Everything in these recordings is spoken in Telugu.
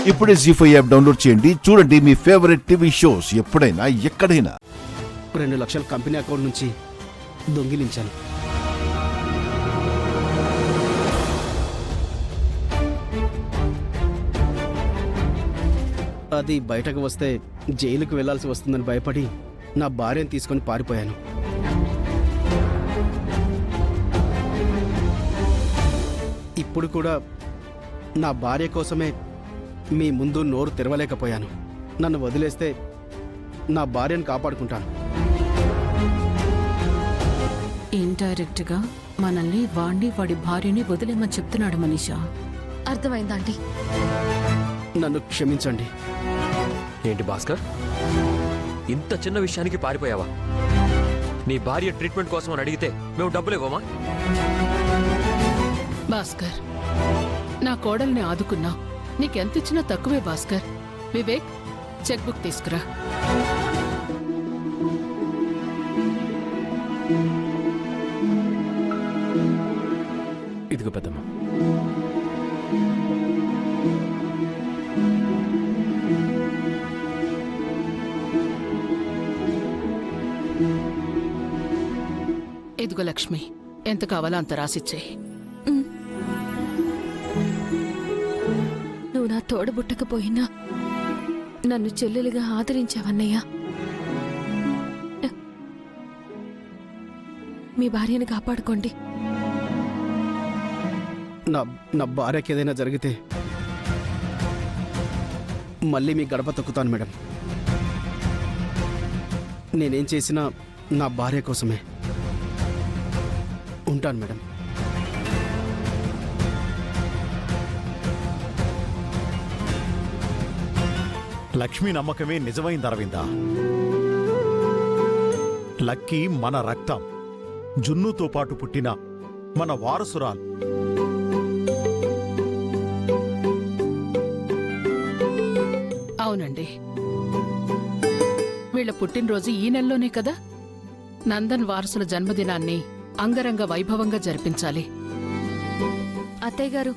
ఇప్పుడే జీ5 యాప్ డౌన్లోడ్ చేయండి. చూడండి మీ ఫేవరెట్ టీవీ షోస్ ఎప్పుడైనా ఎక్కడైనా. 2 లక్షల కంపెనీ అకౌంట్ నుంచి దొంగిలించాను. అది బయటకు వస్తే జైలుకు వెళ్లాల్సి వస్తుందని భయపడి నా భార్యను తీసుకొని పారిపోయాను. ఇప్పుడు కూడా నా భార్య కోసమే మీ ముందు నోరు తెరవలేకపోయాను. నన్ను వదిలేస్తే నా భార్యను కాపాడుకుంటాను. ఇండైరెక్ట్ గా మనల్ని వాడి భార్యని వదిలేమని చెప్తున్నాడు మనీషా. అర్థమైందా ఆంటీ? నన్ను క్షమించండి. ఏంటి భాస్కర్, ఇంత చిన్న విషయానికి పారిపోయావా? నీ భార్య ట్రీట్మెంట్ కోసం అని అడిగితే మేము డబ్బులు ఇవ్వమా? భాస్కర్, నా కోడల్ని ఆదుకున్నా. నీకెంత ఇచ్చినా తక్కువే భాస్కర్. వివేక్, చెక్ బుక్ తీసుకురా. ఇదిగో పెద్దమ్మ. ఇదిగో లక్ష్మి, ఎంత కావాలో అంత రాసిచ్చేయి. నువ్వు నా తోడబుట్టకపోయినా నన్ను చెల్లెలుగా ఆదరించావన్నయ్యా. మీ భార్యను కాపాడుకోండి. నా భార్యకి ఏదైనా జరిగితే మళ్ళీ మీ గడప తొక్కుతాను మేడం. నేనేం చేసినా నా భార్య కోసమే. ఉంటాను మేడం. లక్ష్మీ నమ్మకమే నిజమైంది అరవిందా. లక్కీ మన రక్తం, జున్నుతో పాటు పుట్టిన మన వారసురాలు. అవునండి, వీళ్ల పుట్టినరోజు ఈ నెలలోనే కదా. నందన్ వారసుల జన్మదినాన్ని అంగరంగ వైభవంగా జరిపించాలి. అత్తయ్య గారు,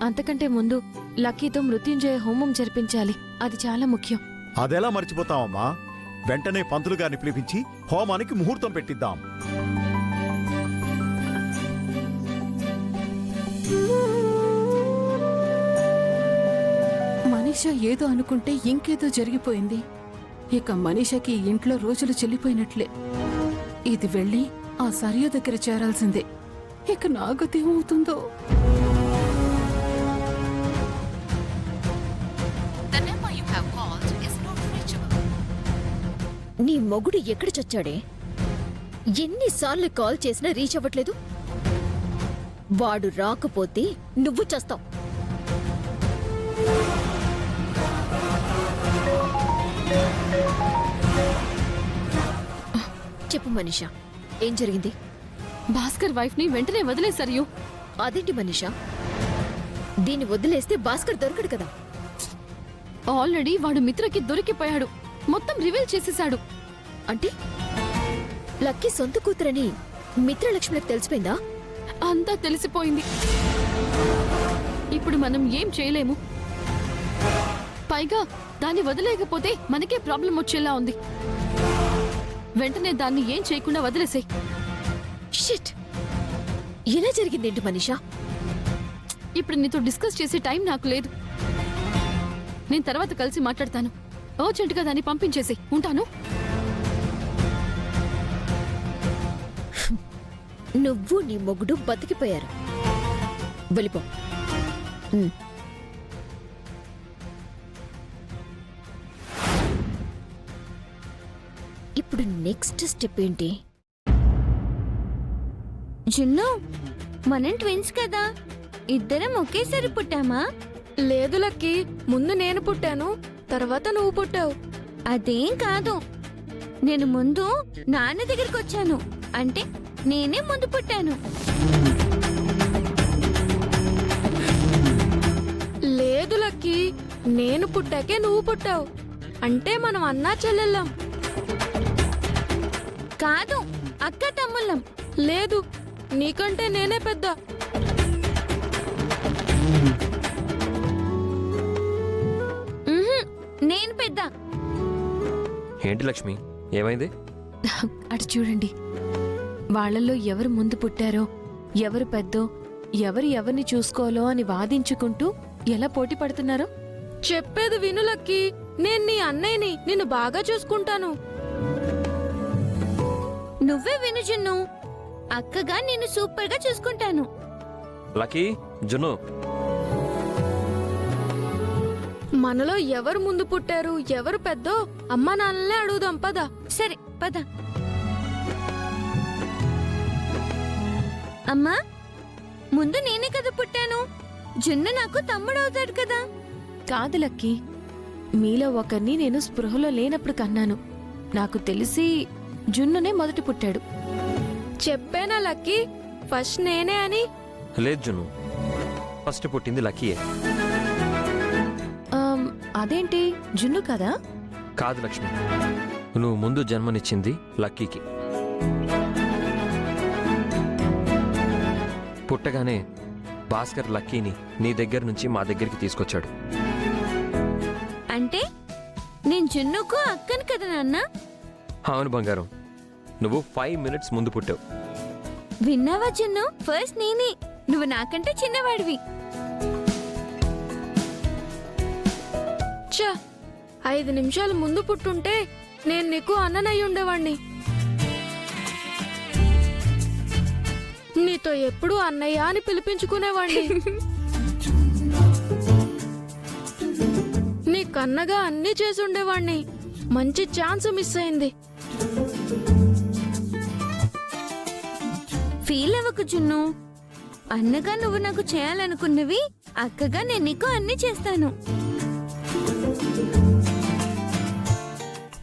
అంతకంటే ముందు లక్కీతో మృత్యుంజయ హోమం జరిపించాలి. అది చాలా ముఖ్యం. అదెలా మర్చిపోతామమ్మా? వెంటనే పంతులు గారిని పిలిపించి హోమానికి ముహూర్తం పెట్టిద్దాం. మనీషా ఏదో అనుకుంటే ఇంకేదో జరిగిపోయింది. ఇక మనీషాకి ఇంట్లో రోజులు చెల్లిపోయినట్లే. ఇది వెళ్ళి ఆ సరియు దగ్గర చేరాల్సిందే. ఇక నాగతేమవుతుందో. నీ మొగుడు ఎక్కడ చచ్చాడే? ఎన్నిసార్లు కాల్ చేసినా రీచ్ అవ్వట్లేదు. వాడు రాకపోతే నువ్వు చస్తావు. చెప్పు మనీషా, ఏం జరిగింది? భాస్కర్ వైఫ్ ని వెంటనే వదిలేసరియు. అదేంటి మనీషా, దీన్ని వదిలేస్తే భాస్కర్ దొరకడు కదా. ఆల్రెడీ వాడు మిత్రకి దొరికిపోయాడు. మొత్తం రివీల్ చేసేశాడు. అంటే లక్కీ సొంత కూతురని మిత్రలక్ష్మికి తెలిసిపోయిందా? అంతా తెలిసిపోయింది. ఇప్పుడు మనం ఏం చేయలేము. పైగా దాన్ని వదిలేకపోతే మనకే ప్రాబ్లం వచ్చేలా ఉంది. వెంటనే దాన్ని ఏం చేయకుండా వదిలేసేయ్. షిట్, ఎలా జరిగిందేంటి మనీషా? ఇప్పుడు నీతో డిస్కస్ చేసే టైం నాకు లేదు. నేను తర్వాత కలిసి మాట్లాడతాను. అర్జెంటుగా దాన్ని పంపించేసి ఉంటాను. నువ్వు నీ మొగుడు బతికిపోయారు. వెళ్ళిపో. ఇప్పుడు నెక్స్ట్ స్టెప్ ఏంటి? జున్ను, మనం ట్విన్స్ కదా, ఇద్దరం ఒకేసారి పుట్టామా? లేదు లక్కీ, ముందు నేను పుట్టాను, తర్వాత నువ్వు పుట్టావు. అదేం కాదు, నేను ముందు నాన్న దగ్గరికి వచ్చాను. అంటే నేనే ముందు పుట్టాను. లేదు లక్కీ, నేను పుట్టాకే నువ్వు పుట్టావు. అంటే మనం అన్నా చెల్లెళ్ళం. కాదు, అక్క తమ్ముళ్ళం. లేదు, నీకంటే నేనే పెద్ద. పెద్ద. ఏంటి లక్ష్మి, ఏమైంది? అటు చూడండి, వాళ్ళల్లో ఎవరు ముందు పుట్టారో, ఎవరు పెద్దో, ఎవరిని చూసుకోవాలో అని వాదించుకుంటూ ఎలా పోటీ పడుతున్నారో. చెప్పేది విను లక్కీ, నేను నీ అన్నయ్యని, నిన్ను బాగా చూసుకుంటాను. నువ్వే విను జున్ను, అక్కగా నిన్ను సూపర్ గా చూసుకుంటాను. లక్కీ, జున్ను, మనలో ఎవరు ముందు పుట్టారు, ఎవరు పెద్దో అమ్మా నాన్నలే అడుగుదాం పద. సరే పద. అమ్మా, ముందు నేనే కదా పుట్టాను, జున్ను నాకు తమ్ముడవుతాడు కదా. కాదు లక్కీ, మీలో ఒకరిని నేను స్పృహలో లేనప్పుడు కన్నాను. నాకు తెలిసి జున్నునే మొదటి పుట్టాడు. చెప్పానా లక్కీ, ఫస్ట్ నేనే అని. లేదు జున్ను, ఫస్ట్ పుట్టింది లక్కీయే. అదేంటి, జున్ను కదా? కాదు లక్ష్మి, నువ్వు ముందు జన్మనిచ్చింది లక్కీకి. పుట్టగానే భాస్కర్ లక్కీని నీ దగ్గర నుంచి మా దగ్గరికి తీసుకొచ్చాడు. అంటే నేను జున్నుకు అక్కను కదా నాన్న. అవును బంగారం, నువ్వు 5 minutes ముందు పుట్టావు. విన్నావా జున్ను, ఫస్ట్ నేనే, నువ్వు నాకంటే చిన్నవాడివి. ఛ, 5 నిమిషాలు ముందు పుట్టుంటే నేను నీకు అన్ననయ్యి ఉండేవాణ్ణి. నీతో ఎప్పుడు అన్నయ్య అని పిలిపించుకునేవాణ్ణి. నీ కన్నగా అన్నీ చేసి ఉండేవాణ్ణి. మంచి ఛాన్స్ మిస్ అయింది. ఫీల్ అవ్వకు జున్ను, అన్నగా నువ్వు నాకు చేయాలనుకున్నవి అక్కగా నేను నీకు అన్ని చేస్తాను.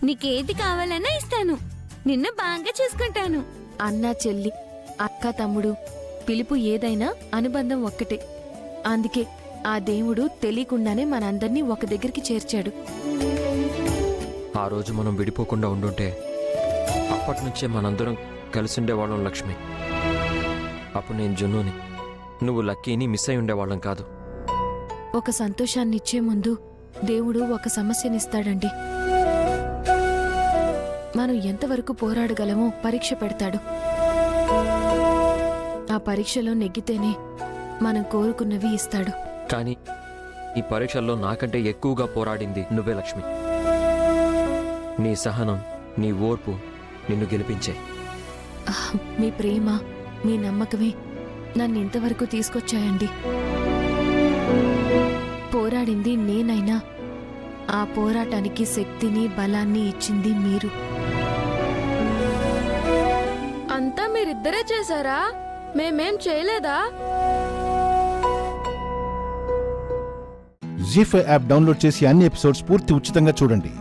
నీకేది కావాలన్నా ఇస్తాను, నిన్ను బాగా చూసుకుంటాను. అన్నా చెల్లి, అక్క తమ్ముడు, పిలుపు ఏదైనా అనుబంధం ఒక్కటే. అందుకే ఆ దేవుడు తెలియకుండానే మనందర్నీ ఒక దగ్గరికి చేర్చాడు. ఆ రోజు మనం విడిపోకుండా ఉండుంటే అప్పటినుంచే మనందరం కలిసి ఉండేవాళ్ళం లక్ష్మి. అప్పుడు నేను జున్నుని, నువ్వు లక్కీని మిస్ అయి ఉండేవాళ్ళం కాదు. ఒక సంతోషాన్నిచ్చే ముందు దేవుడు ఒక సమస్యనిస్తాడండి. మనం ఎంతవరకు పోరాడగలమో పరీక్ష పెడతాడు. ఆ పరీక్షలో నెగ్గితేనే మనం కోరుకున్నవి ఇస్తాడు. కానీ ఈ పరీక్షల్లో నాకంటే ఎక్కువగా పోరాడింది నువ్వే లక్ష్మి. నీ సహనం, నీ ఓర్పు నిన్ను గెలిపించే. మీ ప్రేమ, మీ నమ్మకమే నన్ను ఇంతవరకు తీసుకొచ్చాయండి. పోరాడింది నేనైనా ఆ పోరాటానికి శక్తిని, బలాన్ని ఇచ్చింది మీరు. అంతా మీరిద్దరే చేశారా? మేమేం చేయలేదా? జీ5 యాప్ డౌన్లోడ్ చేసి అన్ని ఎపిసోడ్స్ పూర్తి ఉచితంగా చూడండి.